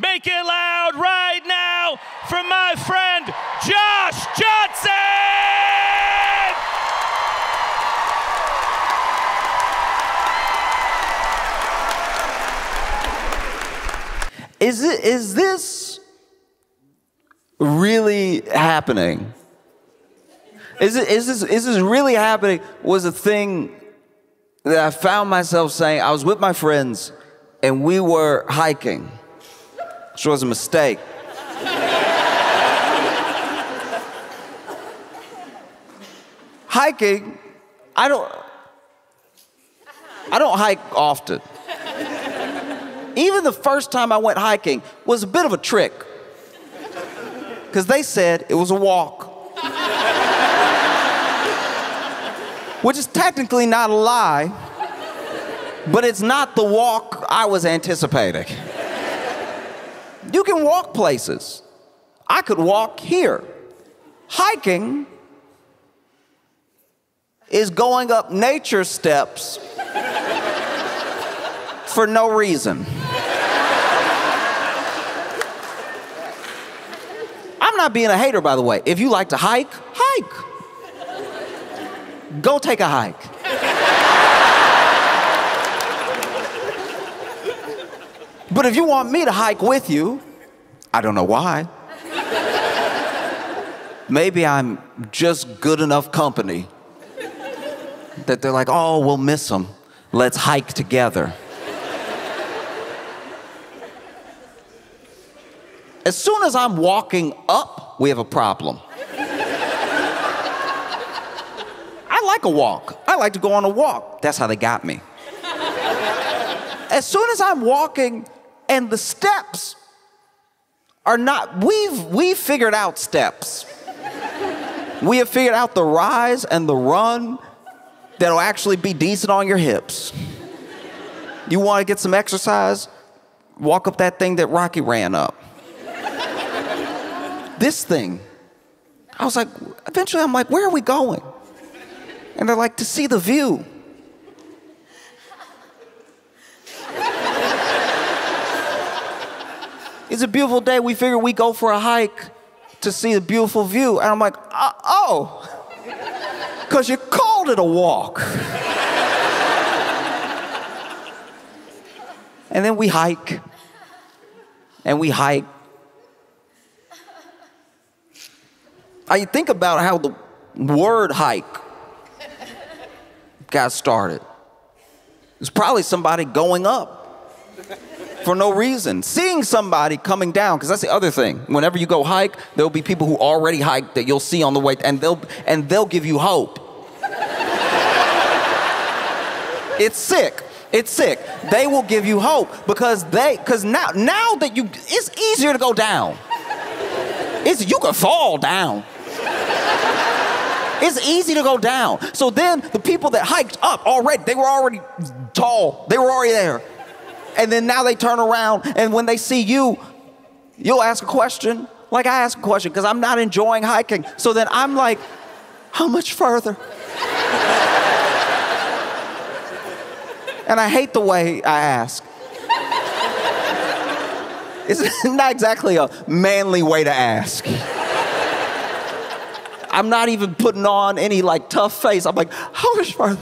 Make it loud right now for my friend, Josh Johnson! Is this really happening? Is this really happening? Was a thing that I found myself saying. I was with my friends and we were hiking, which was a mistake. Hiking, I don't hike often. Even the first time I went hiking was a bit of a trick, because they said it was a walk. Which is technically not a lie, but it's not the walk I was anticipating. You can walk places. I could walk here. Hiking is going up nature steps for no reason. I'm not being a hater, by the way. If you like to hike, hike. Go take a hike. But if you want me to hike with you, I don't know why. Maybe I'm just good enough company that they're like, oh, we'll miss them. Let's hike together. As soon as I'm walking up, we have a problem. I like a walk. I like to go on a walk. That's how they got me. As soon as I'm walking and the steps are not, we've figured out steps. We have figured out the rise and the run that'll actually be decent on your hips. You want to get some exercise? Walk up that thing that Rocky ran up. This thing, I was like, eventually I'm like, where are we going? And they're like, to see the view. It's a beautiful day. We figure we go for a hike to see the beautiful view. And I'm like, oh, because you called it a walk. And then we hike. And we hike. I think about how the word hike got started. It's probably somebody going up for no reason. Seeing somebody coming down, because that's the other thing. Whenever you go hike, there'll be people who already hiked that you'll see on the way, and they'll give you hope. It's sick. It's sick. They will give you hope because now that it's easier to go down. You can fall down. It's easy to go down. So then the people that hiked up already, they were already tall. They were already there. And then now they turn around, and when they see you, you'll ask a question. Like I ask a question because I'm not enjoying hiking. So then I'm like, how much further? And I hate the way I ask. It's not exactly a manly way to ask. I'm not even putting on any like tough face. I'm like, how much further?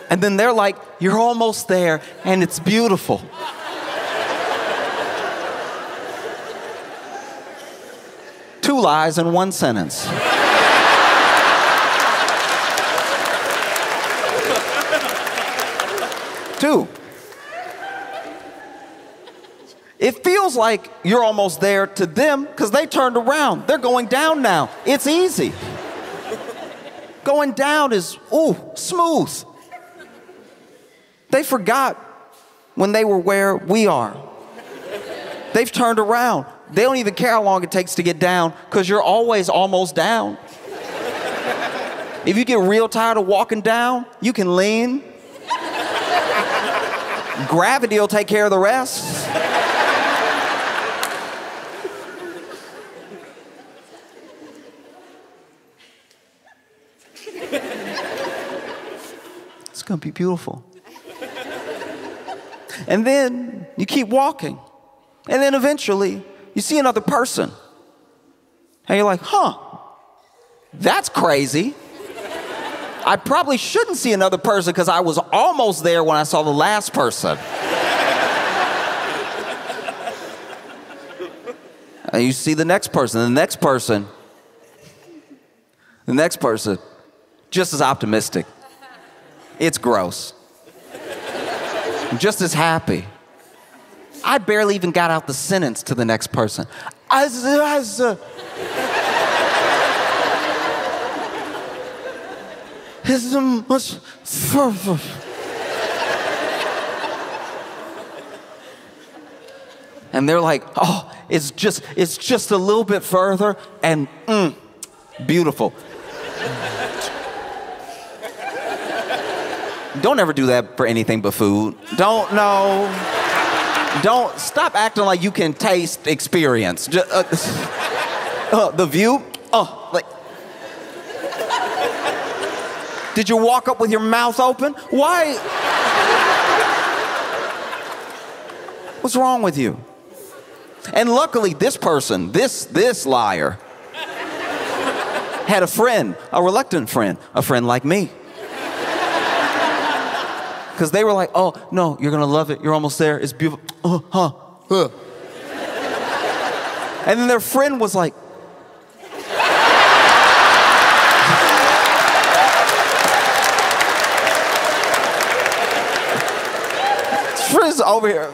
And then they're like, you're almost there and it's beautiful. Two lies in one sentence. Two. It feels like you're almost there to them because they turned around. They're going down now. It's easy. Going down is, ooh, smooth. They forgot when they were where we are. They've turned around. They don't even care how long it takes to get down because you're always almost down. If you get real tired of walking down, you can lean. Gravity will take care of the rest. It's gonna be beautiful. And then you keep walking. And then eventually you see another person. And you're like, huh, that's crazy. I probably shouldn't see another person because I was almost there when I saw the last person. And you see the next person, the next person, just as optimistic. It's gross. Just as happy. I barely even got out the sentence to the next person. And they're like, oh, it's just a little bit further, and beautiful. Don't ever do that for anything but food. Don't stop acting like you can taste experience. Just, the view, like. Did you walk up with your mouth open? Why? What's wrong with you? And luckily, this person, this liar, had a friend, a reluctant friend, a friend like me. Because they were like, oh, no, you're going to love it. You're almost there. It's beautiful. And then their friend was like, friends over here.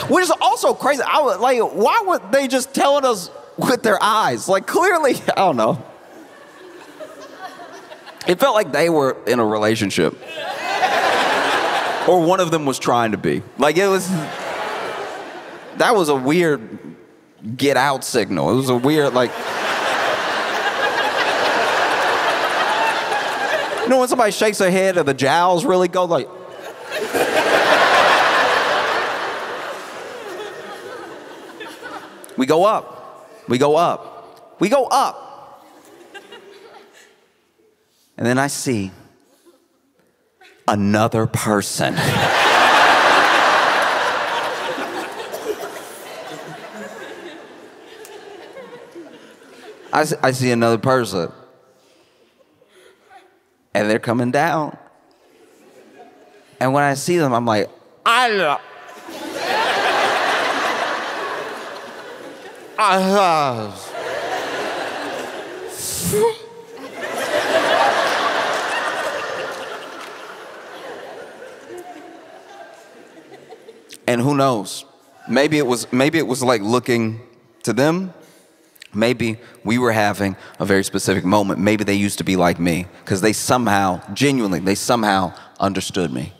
Which is also crazy. I was like, why would they just telling us with their eyes? Like, clearly, I don't know. It felt like they were in a relationship. Or one of them was trying to be. Like, that was a weird get out signal. It was a weird, like. You know when somebody shakes their head and the jowls really go like. We go up. We go up. We go up. And then I see another person. I see another person. And they're coming down. And when I see them, I'm like, I And who knows? Maybe it was like looking to them. Maybe we were having a very specific moment. Maybe they used to be like me because they somehow, genuinely, they somehow understood me.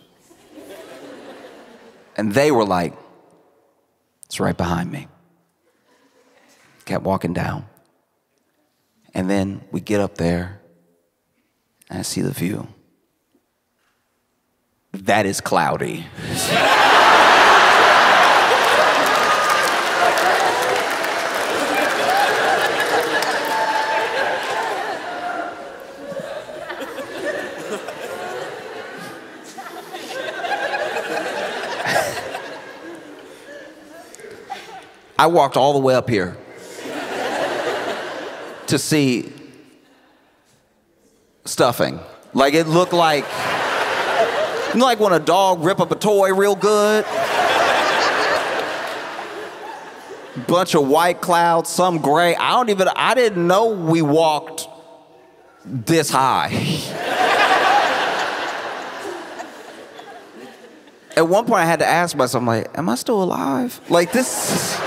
And they were like, it's right behind me. Kept walking down. And then we get up there and I see the view. That is cloudy. I walked all the way up here to see stuffing. Like it looked like, you know, like when a dog rip up a toy real good. Bunch of white clouds, some gray. I didn't know we walked this high. At one point I had to ask myself, I'm like, am I still alive? Like this.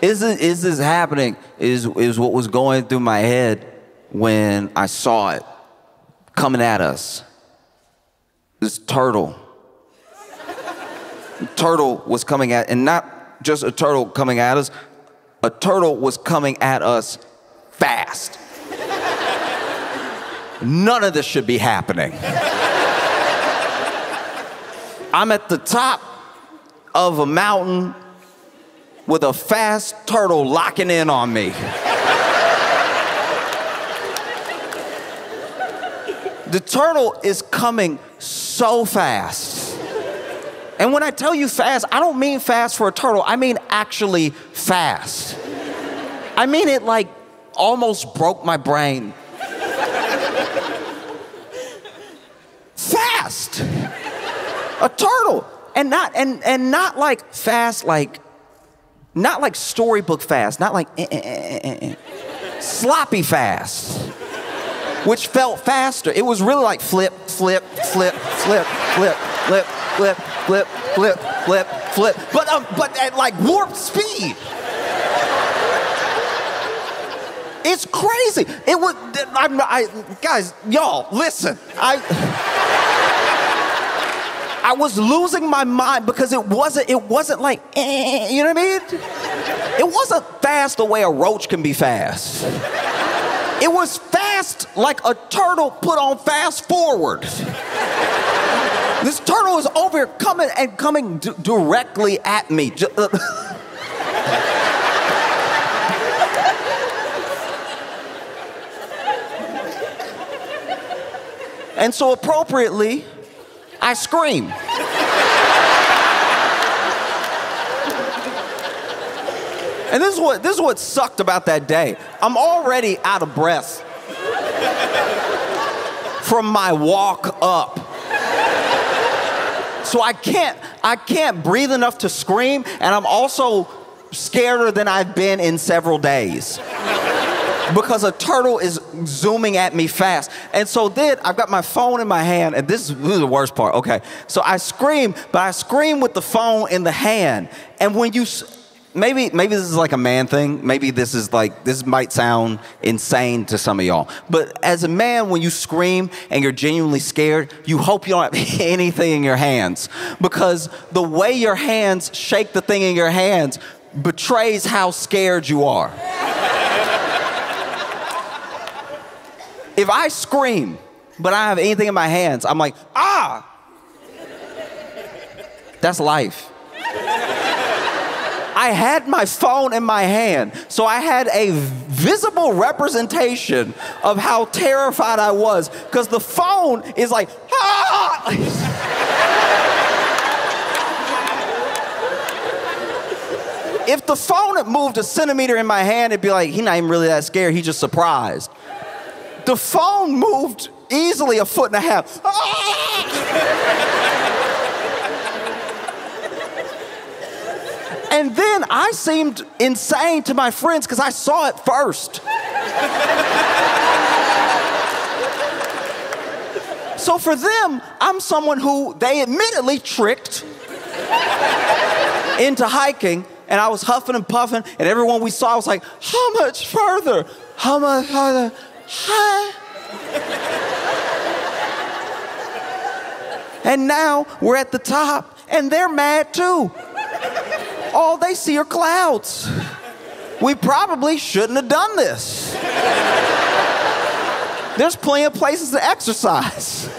Is this happening? Is what was going through my head when I saw it coming at us. This turtle. The turtle was coming at, and not just a turtle coming at us, a turtle was coming at us fast. None of this should be happening. I'm at the top of a mountain with a fast turtle locking in on me. The turtle is coming so fast. And when I tell you fast, I don't mean fast for a turtle. I mean actually fast. I mean it like almost broke my brain. Fast. A turtle. And not like fast, like, not like storybook fast, not like sloppy fast, which felt faster. It was really like flip, flip, flip, flip, flip, flip, flip, flip, flip, flip, flip, but at like warp speed. It's crazy. It was, guys, y'all, listen. I was losing my mind because it wasn't like, you know what I mean? It wasn't fast the way a roach can be fast. It was fast like a turtle put on fast forward. This turtle is over here coming directly at me. And so appropriately, I scream. And this is what sucked about that day. I'm already out of breath from my walk up. So I can't breathe enough to scream, and I'm also scareder than I've been in several days. Because a turtle is zooming at me fast. And so then I've got my phone in my hand, and this is the worst part, okay. So I scream, but I scream with the phone in the hand. And when you, maybe this is like a man thing. Maybe this might sound insane to some of y'all. But as a man, when you scream and you're genuinely scared, you hope you don't have anything in your hands. Because the way your hands shake the thing in your hands betrays how scared you are. If I scream, but I don't have anything in my hands, I'm like, ah! That's life. I had my phone in my hand, so I had a visible representation of how terrified I was, because the phone is like, ah! If the phone had moved a centimeter in my hand, it'd be like, he's not even really that scared, he's just surprised. The phone moved easily a foot and a half. And then I seemed insane to my friends because I saw it first. So for them, I'm someone who they admittedly tricked into hiking, and I was huffing and puffing, and everyone we saw was like, how much further? How much further? Hi. And now we're at the top, and they're mad too. All they see are clouds. We probably shouldn't have done this. There's plenty of places to exercise.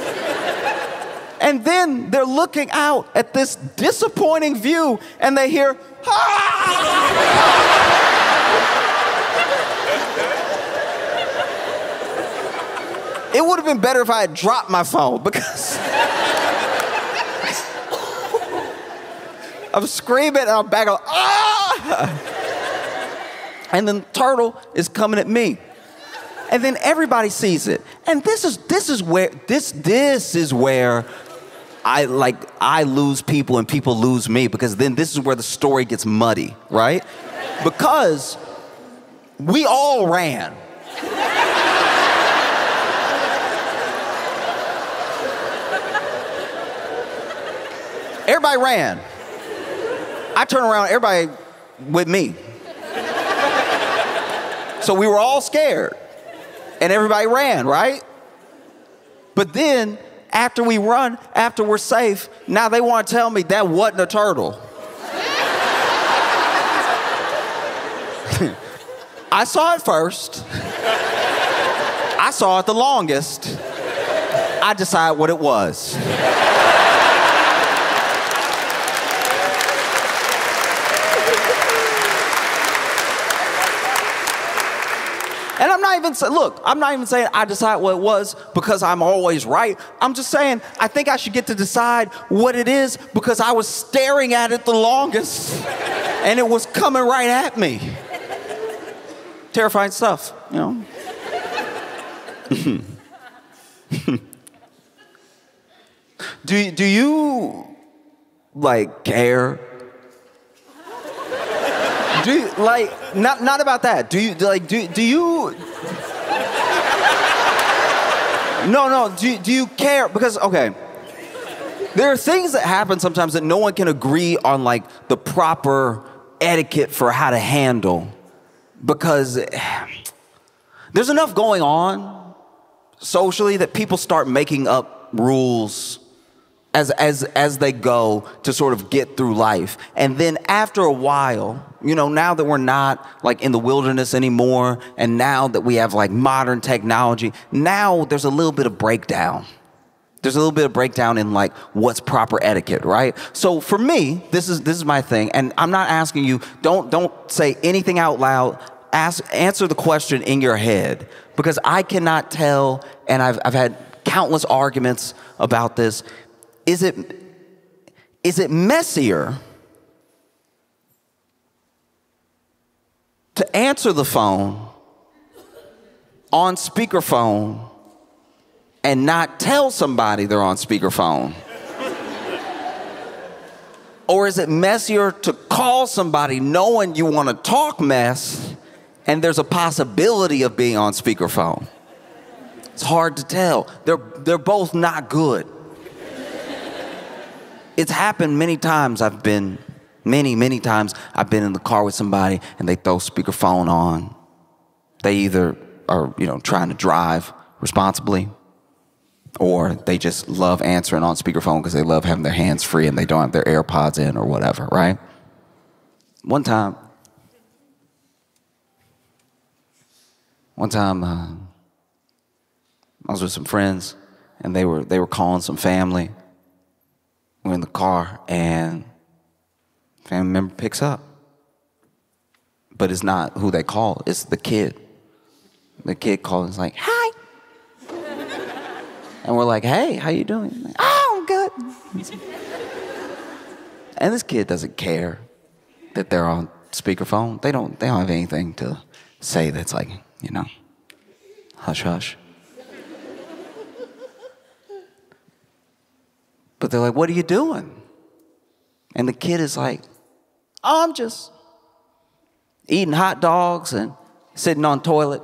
And then they're looking out at this disappointing view, and they hear, ah! It would have been better if I had dropped my phone, because I'm screaming and I'm back on, ah! And then the turtle is coming at me. And then everybody sees it. And this is where I lose people and people lose me, because then this is where the story gets muddy, right? Because we all ran. Everybody ran. I turned around, everybody with me. So we were all scared. And everybody ran, right? But then, after we run, after we're safe, now they want to tell me that wasn't a turtle. I saw it first. I saw it the longest. I decided what it was. And I'm not even saying, look, I'm not even saying I decide what it was because I'm always right. I'm just saying I think I should get to decide what it is because I was staring at it the longest and it was coming right at me. Terrifying stuff, you know? Do you, like, care? Do you, like, not about that. Do you, like, do you... No, do you care? Because, okay, there are things that happen sometimes that no one can agree on, like, the proper etiquette for how to handle. Because there's enough going on socially that people start making up rules as they go to sort of get through life. And then after a while, you know, now that we're not like in the wilderness anymore, and now that we have like modern technology, now there's a little bit of breakdown. There's a little bit of breakdown in like what's proper etiquette, right? So for me, this is my thing, and I'm not asking you, don't say anything out loud. Answer the question in your head, because I cannot tell, and I've had countless arguments about this. Is it messier to answer the phone on speakerphone and not tell somebody they're on speakerphone? Or is it messier to call somebody knowing you want to talk mess and there's a possibility of being on speakerphone? It's hard to tell. They're both not good. It's happened many times. Many times I've been in the car with somebody and they throw speakerphone on. They either are, you know, trying to drive responsibly, or they just love answering on speakerphone because they love having their hands free and they don't have their AirPods in or whatever, right? One time, I was with some friends and they were calling some family. We're in the car and family member picks up. But it's not who they call, it's the kid. The kid calls and is like, hi. And we're like, hey, how you doing? Like, oh, I'm good. And this kid doesn't care that they're on speakerphone. They don't have anything to say that's like, you know, hush hush. But they're like, what are you doing? And the kid is like, oh, I'm just eating hot dogs and sitting on toilet.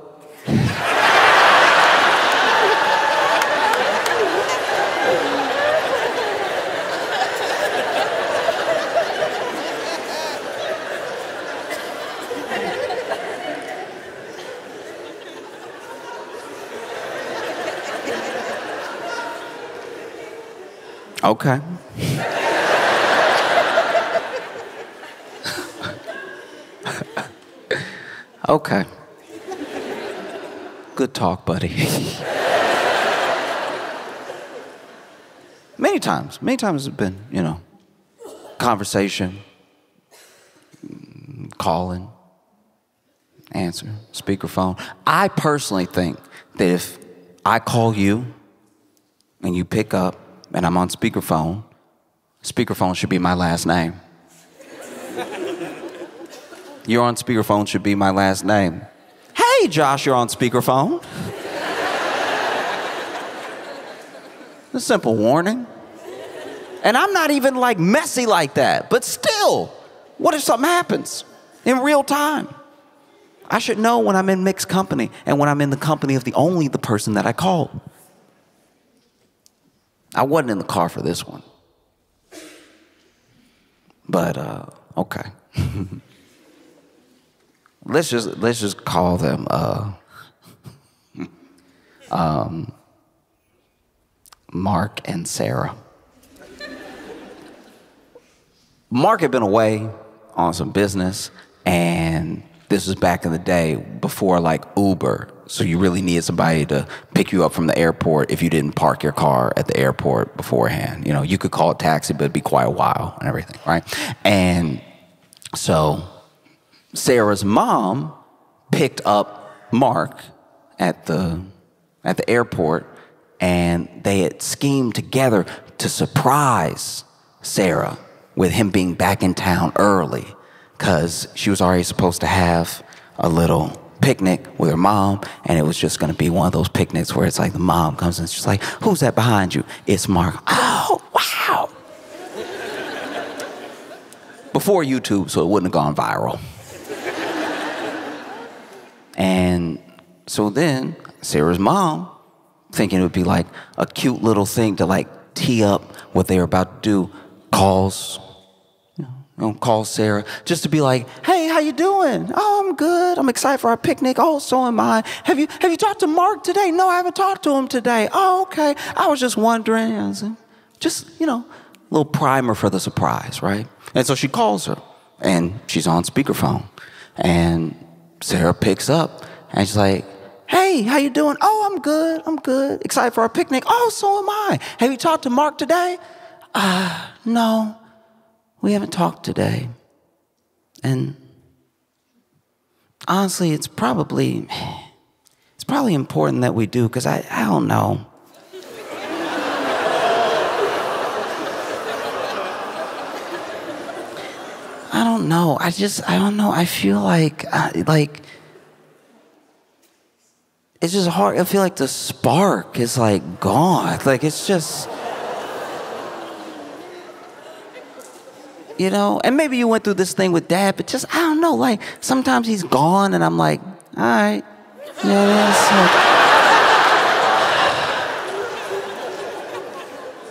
Okay. Okay. Good talk, buddy. Many times it's been, you know, conversation, calling, answer, speakerphone. I personally think that if I call you and you pick up and I'm on speakerphone, speakerphone should be my last name. You're on speakerphone should be my last name. Hey, Josh, you're on speakerphone. A simple warning. And I'm not even like messy like that, but still, what if something happens in real time? I should know when I'm in mixed company and when I'm in the company of the person that I called. I wasn't in the car for this one. But, okay. Let's just call them, Mark and Sarah. Mark had been away on some business, and this was back in the day before like Uber. So you really needed somebody to pick you up from the airport if you didn't park your car at the airport beforehand. You know, you could call a taxi, but it'd be quite a while and everything, right? And so Sarah's mom picked up Mark at the airport, and they had schemed together to surprise Sarah with him being back in town early, because she was already supposed to have a little picnic with her mom, and it was just going to be one of those picnics where it's like the mom comes and she's like, "Who's that behind you?" "It's Mark." "Oh, wow." Before YouTube, so it wouldn't have gone viral. And so then Sarah's mom, thinking it would be like a cute little thing to like tee up what they were about to do, calls Sarah just to be like, "Hey, how you doing?" "Oh, I'm good. I'm excited for our picnic." "Oh, so am I. Have you talked to Mark today?" "No, I haven't talked to him today." "Oh, okay. I was just wondering." Just, a little primer for the surprise, right? And so she calls her, and she's on speakerphone, and Sarah picks up, and she's like, "Hey, how you doing?" "Oh, I'm good. I'm good. Excited for our picnic." "Oh, so am I. Have you talked to Mark today?" "No, we haven't talked today. And honestly, it's probably important that we do, because I don't know. I don't know. I don't know. I feel like it's just hard. I feel like the spark is like gone. Like it's just, and maybe you went through this thing with Dad, but just, I don't know, like sometimes he's gone and I'm like, all right.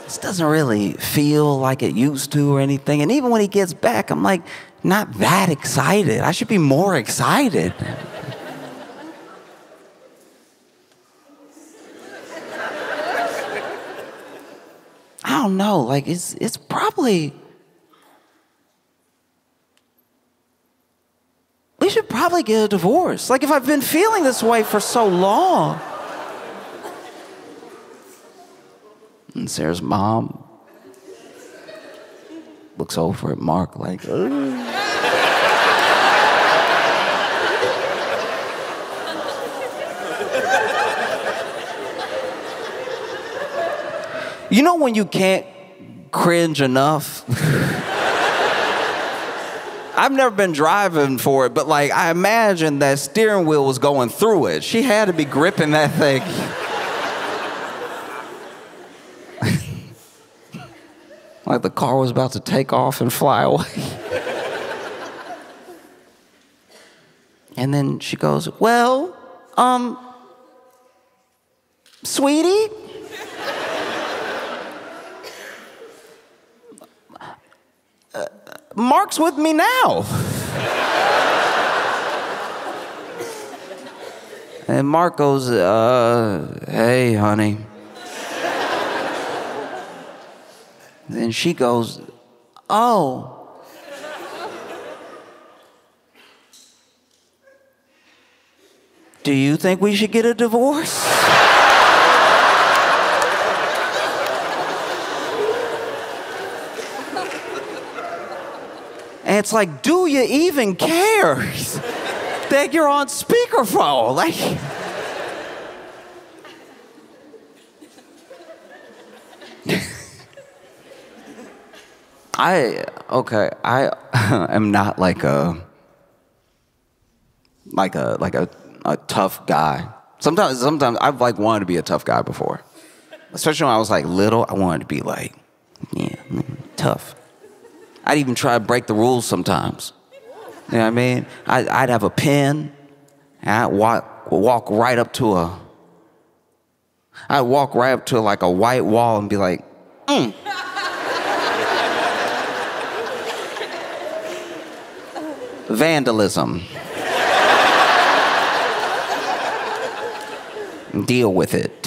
This doesn't really feel like it used to or anything. And even when he gets back, I'm like, not that excited. I should be more excited. I don't know, like it's probably, we should probably get a divorce. Like if I've been feeling this way for so long. And Sarah's mom looks over at Mark like, "Ugh." You know when you can't cringe enough? I've never been driving for it, but like I imagine that steering wheel was going through it. She had to be gripping that thing. Like the car was about to take off and fly away. And then she goes, "Well, sweetie, Mark's with me now." And Mark goes, "Hey, honey." Then she goes, "Oh." "Do you think we should get a divorce?" And it's like, do you even care that you're on speakerphone? Like, I am not like a tough guy. Sometimes I've like wanted to be a tough guy before. Especially when I was like little, I wanted to be like, yeah, tough. I'd even try to break the rules sometimes. You know what I mean? I'd have a pen, and I'd walk right up to like a white wall and be like, Vandalism. Deal with it.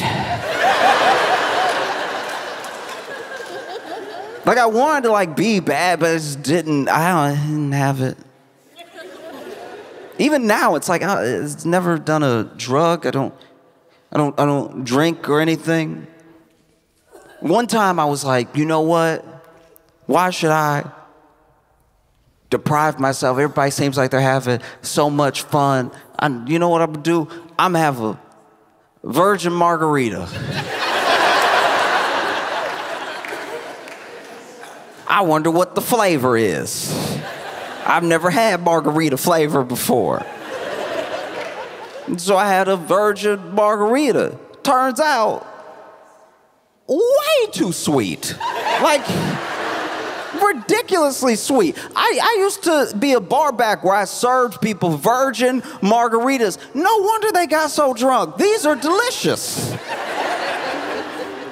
Like I wanted to like be bad, but I just didn't. I didn't have it. Even now, it's like it's never done a drug. I don't drink or anything. One time I was like, you know what? Why should I deprive myself? Everybody seems like they're having so much fun. You know what I'm gonna do? I'm gonna have virgin margarita. I wonder what the flavor is. I've never had margarita flavor before. So I had a virgin margarita. Turns out, way too sweet. Like, ridiculously sweet. I used to be a bar back where I served people virgin margaritas. No wonder they got so drunk. These are delicious.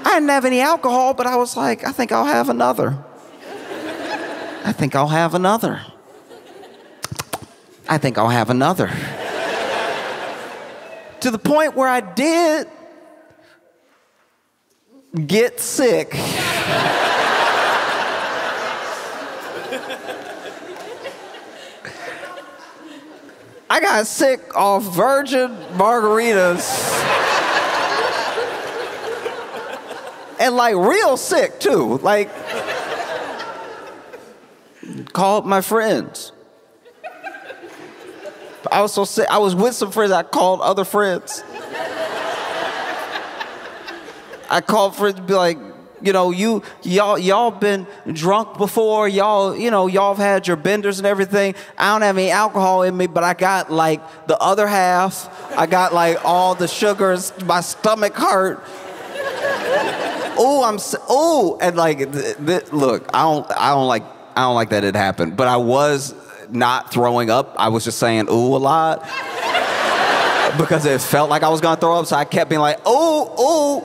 I didn't have any alcohol, but I was like, I think I'll have another. I think I'll have another. I think I'll have another. To the point where I did get sick. I got sick off virgin margaritas. And like real sick too. Like, called my friends. I was so sick. I was with some friends. I called other friends. I called friends to be like, you know, y'all been drunk before. Y'all have had your benders and everything. I don't have any alcohol in me, but I got like the other half. I got like all the sugars. My stomach hurt. And like, look, I don't like that it happened, but I was not throwing up. I was just saying ooh a lot because it felt like I was gonna throw up, so I kept being like, ooh,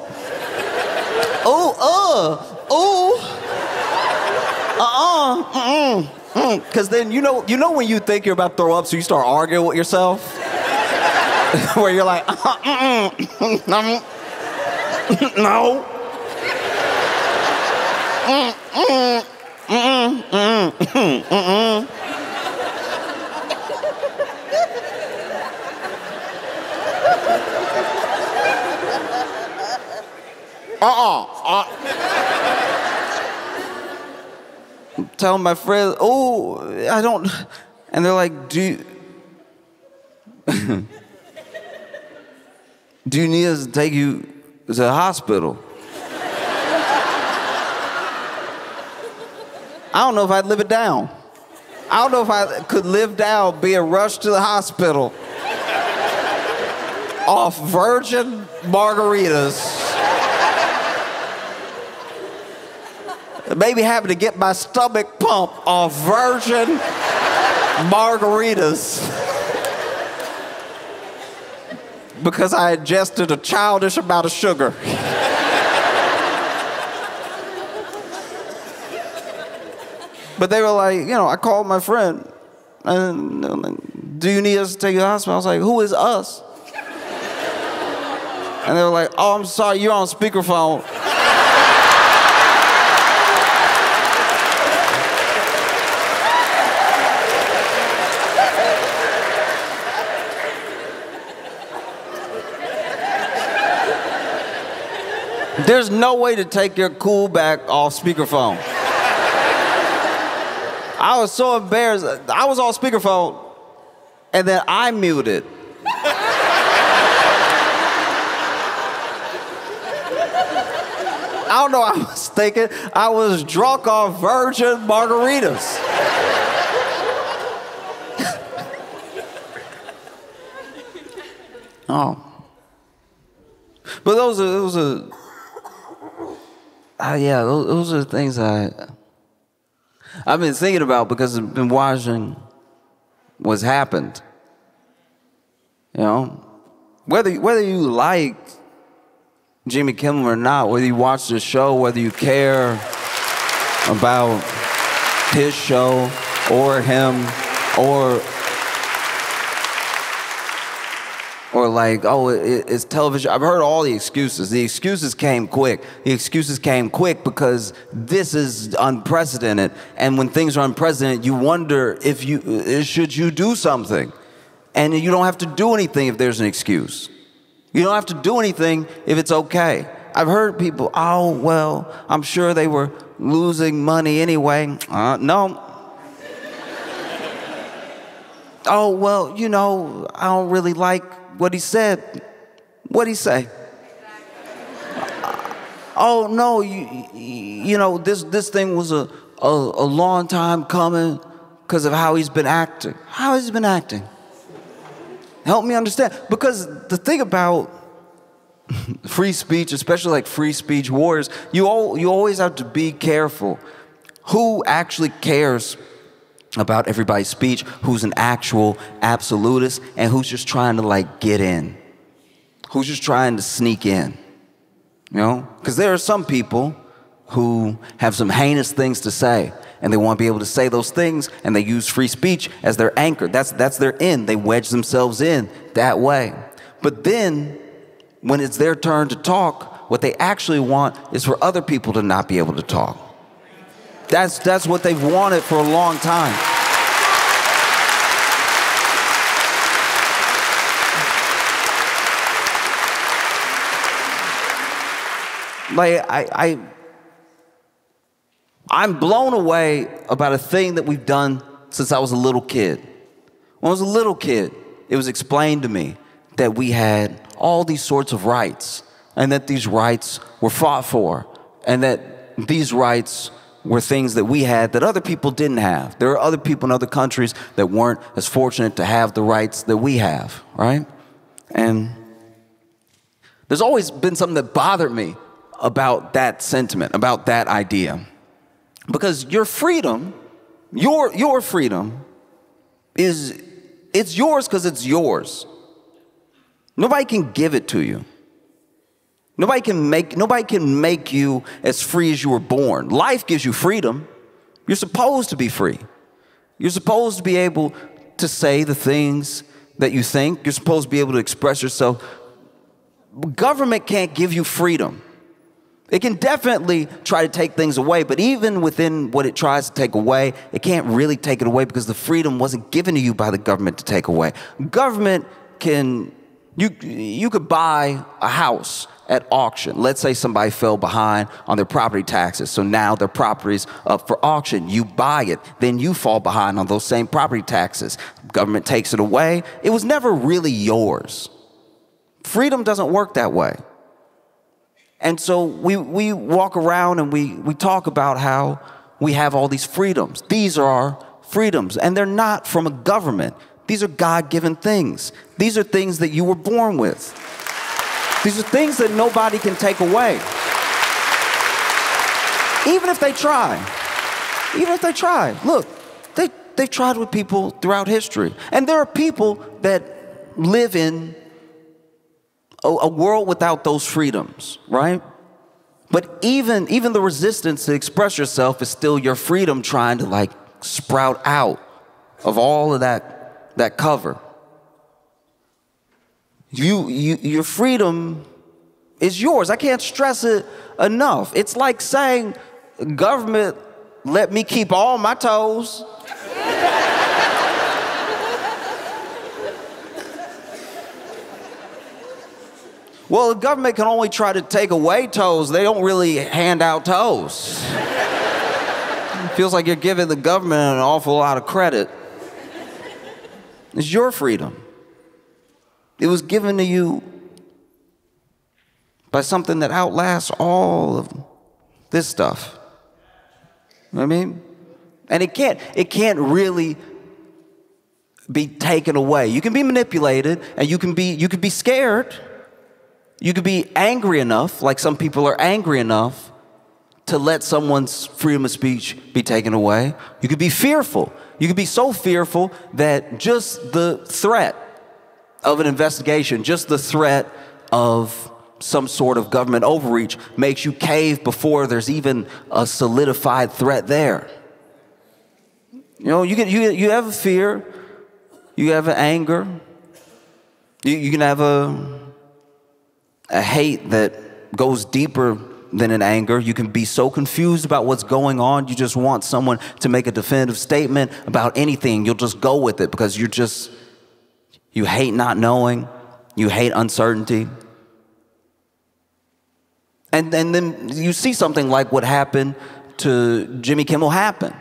because then you know when you think you're about to throw up, so you start arguing with yourself, where you're like, no. I'm telling my friends, oh, I don't, and they're like, do you need us to take you to the hospital? I don't know if I'd live it down. I don't know if I could live down being rushed to the hospital off virgin margaritas. Maybe having to get my stomach pumped off virgin margaritas because I ingested a childish amount of sugar. But they were like, I called my friend, and do you need us to take you to the hospital? I was like, who is us? And they were like, oh, I'm sorry, you're on speakerphone. There's no way to take your cool back off speakerphone. I was so embarrassed. I was on speakerphone, and then I muted. I don't know what I was thinking. I was drunk off virgin margaritas. Oh. But those are the things I've been thinking about because I've been watching what's happened. Whether you like Jimmy Kimmel or not, whether you watch the show, whether you care about his show or him or like, oh, it's television. I've heard all the excuses. The excuses came quick. The excuses came quick because this is unprecedented. And when things are unprecedented, you wonder should you do something? And you don't have to do anything if there's an excuse. You don't have to do anything if it's okay. I've heard people, oh, well, I'm sure they were losing money anyway. No. Oh, well, I don't really like what he said. What'd he say? Oh no, you know, this thing was a long time coming because of how he's been acting. How has he been acting? Help me understand. Because the thing about free speech, especially like free speech wars, you always have to be careful. Who actually cares about everybody's speech? Who's an actual absolutist, and who's just trying to like get in? Who's just trying to sneak in? You know? Because there are some people who have some heinous things to say, and they want to be able to say those things, and they use free speech as their anchor. That's their end. They wedge themselves in that way. But then, when it's their turn to talk, what they actually want is for other people to not be able to talk. That's what they've wanted for a long time. Like, I'm blown away about a thing that we've done since I was a little kid. When I was a little kid, it was explained to me that we had all these sorts of rights, and that these rights were fought for, and that these rights were things that we had that other people didn't have. There are other people in other countries that weren't as fortunate to have the rights that we have, right? And there's always been something that bothered me about that sentiment, about that idea. Because your freedom, your freedom it's yours because it's yours. Nobody can give it to you. Nobody can make you as free as you were born. Life gives you freedom. You're supposed to be free. You're supposed to be able to say the things that you think. You're supposed to be able to express yourself. Government can't give you freedom. It can definitely try to take things away, but even within what it tries to take away, it can't really take it away because the freedom wasn't given to you by the government to take away. Government can, you could buy a house at auction. Let's say somebody fell behind on their property taxes, so now their property's up for auction. You buy it, then you fall behind on those same property taxes. Government takes it away. It was never really yours. Freedom doesn't work that way. And so we walk around and we talk about how we have all these freedoms. These are our freedoms, and they're not from a government. These are God-given things. These are things that you were born with. These are things that nobody can take away. Even if they try. Even if they try. Look, they've tried with people throughout history. And there are people that live in a world without those freedoms, right? But even the resistance to express yourself is still your freedom trying to like sprout out of all of that cover. Your freedom is yours. I can't stress it enough. It's like saying, government, let me keep all my toes. Well, the government can only try to take away toes. They don't really hand out toes. It feels like you're giving the government an awful lot of credit. It's your freedom. It was given to you by something that outlasts all of this stuff. You know what I mean? And it can't really be taken away. You can be manipulated, and you can be scared. You could be angry enough, like some people are angry enough, to let someone's freedom of speech be taken away. You could be fearful. You could be so fearful that just the threat of an investigation, just the threat of some sort of government overreach makes you cave before there's even a solidified threat there. You know, you have a fear, you have an anger, you can have a hate that goes deeper than an anger. You can be so confused about what's going on, you just want someone to make a definitive statement about anything. You'll just go with it because you hate not knowing, you hate uncertainty. And then you see something like what happened to Jimmy Kimmel happen.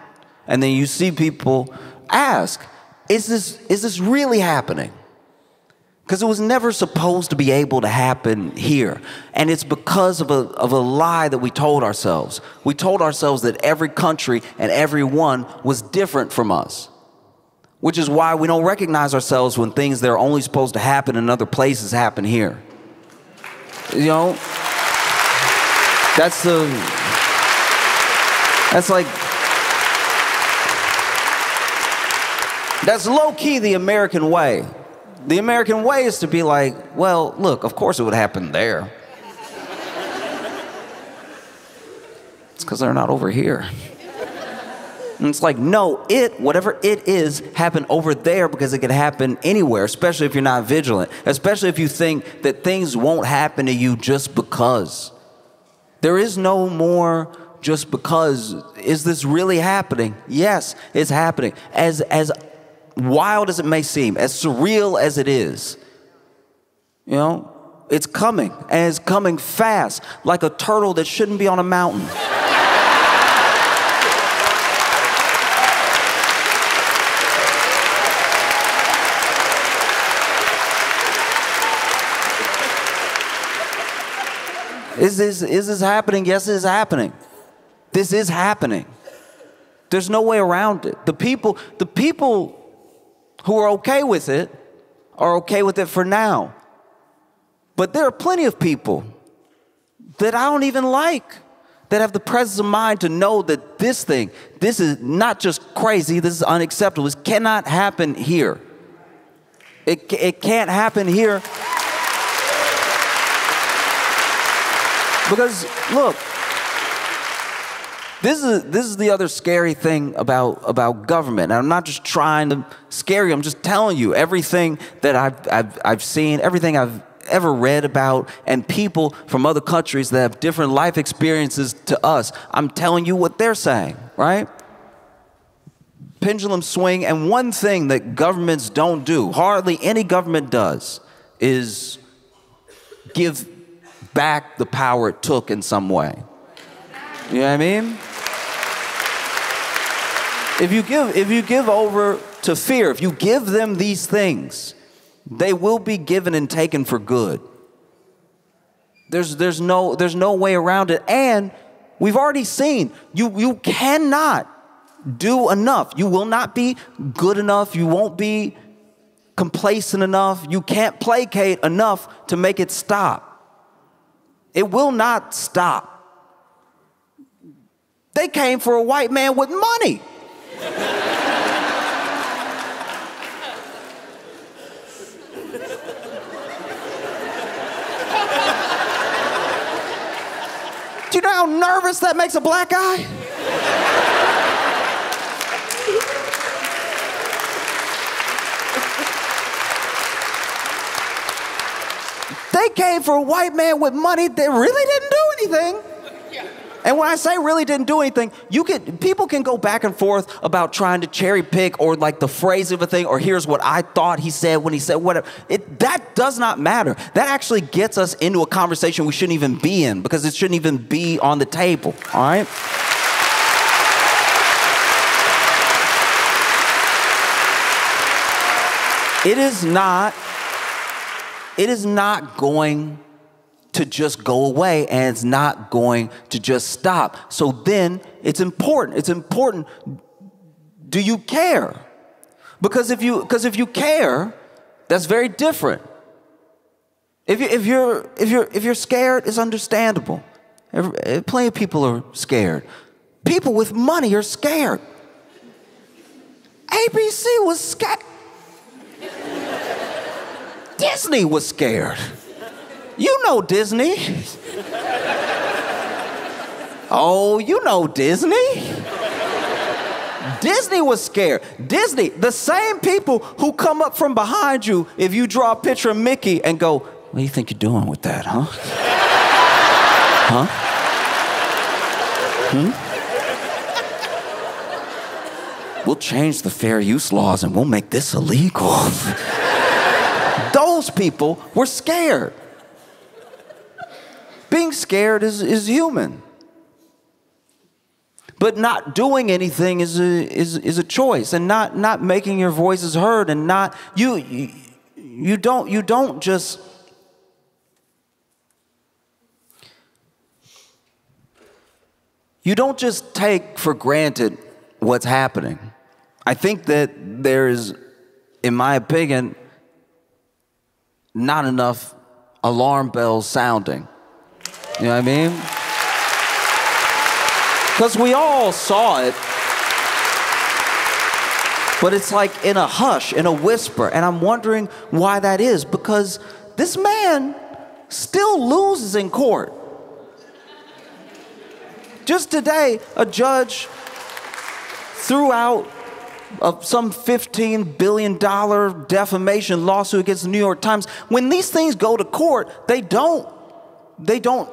And then you see people ask, is this really happening? Because it was never supposed to be able to happen here. And it's because of a lie that we told ourselves. We told ourselves that every country and everyone was different from us. Which is why we don't recognize ourselves when things that are only supposed to happen in other places happen here. You know? That's low-key the American way. The American way is to be like, well, look, of course it would happen there. It's because they're not over here. And it's like, no, whatever it is, happened over there because it could happen anywhere, especially if you're not vigilant, especially if you think that things won't happen to you just because. There is no more just because. Is this really happening? Yes, it's happening. As wild as it may seem, as surreal as it is, you know, it's coming, and it's coming fast, like a turtle that shouldn't be on a mountain. Is this happening? Yes, it is happening. This is happening. There's no way around it. The people who are okay with it are okay with it for now. But there are plenty of people that I don't even like, that have the presence of mind to know that this is not just crazy, this is unacceptable. This cannot happen here. It can't happen here. Because, look, this is the other scary thing about government. And I'm not just trying to scare you. I'm just telling you everything that I've seen, everything I've ever read about, and people from other countries that have different life experiences to us. I'm telling you what they're saying, right? Pendulum swing. And one thing that governments don't do, hardly any government does, is give back the power it took in some way. You know what I mean? If you give over to fear, if you give them these things, they will be given and taken for good. There's no way around it. And we've already seen you cannot do enough. You will not be good enough. You won't be complacent enough. You can't placate enough to make it stop. It will not stop. They came for a white man with money. Do you know how nervous that makes a black guy? They came for a white man with money that really didn't do anything. And when I say really didn't do anything, people can go back and forth about trying to cherry pick or like the phrase of a thing, or here's what I thought he said when he said whatever. That does not matter. That actually gets us into a conversation we shouldn't even be in, because it shouldn't even be on the table, all right? It is not going to just go away, and it's not going to just stop. So then it's important. Do you care? Because if you care, that's very different. If you're scared, it's understandable. Plenty of people are scared. People with money are scared. ABC was scared. Disney was scared. You know Disney. Oh, you know Disney. Disney was scared. Disney, the same people who come up from behind you if you draw a picture of Mickey and go, what do you think you're doing with that, huh? Huh? We'll change the fair use laws and we'll make this illegal. Those people were scared. Being scared is human. But not doing anything is a choice, and not making your voices heard, and not you you don't just take for granted what's happening. I think that there's, in my opinion, not enough alarm bells sounding. You know what I mean? Because we all saw it, but it's like in a hush, in a whisper, and I'm wondering why that is, because this man still loses in court. Just today, a judge threw out some $15 billion defamation lawsuit against the New York Times. When these things go to court, they don't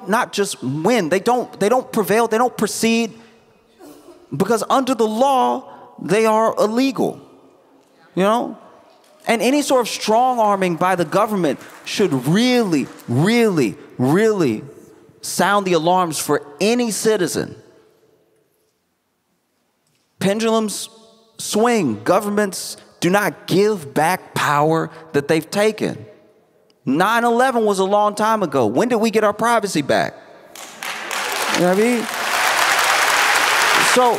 not just win, they don't prevail, they don't proceed, because under the law, they are illegal, you know? And any sort of strong-arming by the government should really, really, really sound the alarms for any citizen. Pendulums swing. Governments do not give back power that they've taken. 9/11 was a long time ago. When did we get our privacy back? You know what I mean? So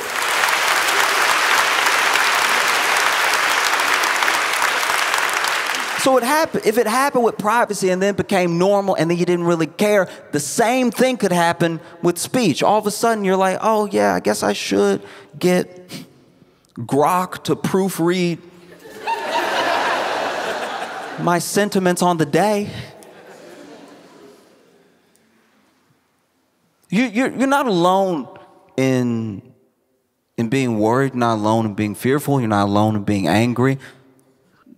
if it happened with privacy and then became normal and then you didn't really care, the same thing could happen with speech. All of a sudden you're like, oh yeah, I guess I should get Grok to proofread my sentiments on the day. You're not alone in being worried, you're not alone in being fearful, you're not alone in being angry.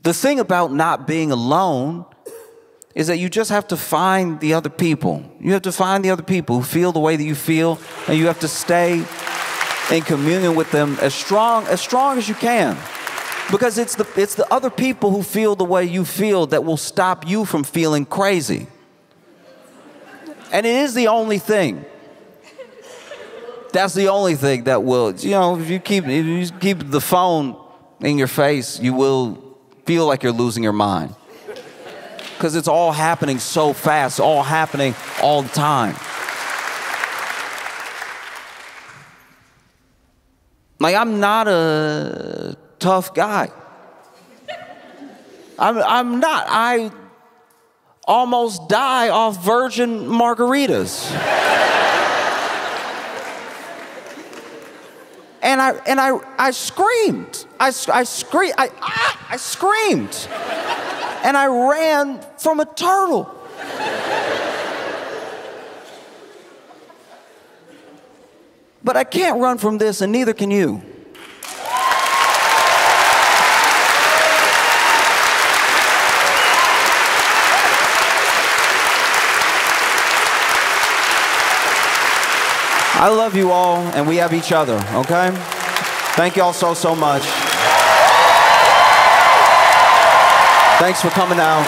The thing about not being alone is that you just have to find the other people. You have to find the other people who feel the way that you feel, and you have to stay in communion with them as strong as you can. Because it's the other people who feel the way you feel that will stop you from feeling crazy. And it is the only thing. That's the only thing that will, you know, if you keep the phone in your face, you will feel like you're losing your mind. Because it's all happening so fast, all happening all the time. Like, I'm not a tough guy. I'm not. I almost die off virgin margaritas. And I screamed. I screamed. And I ran from a turtle. But I can't run from this, and neither can you. I love you all, and we have each other, okay? Thank you all so much. Thanks for coming out.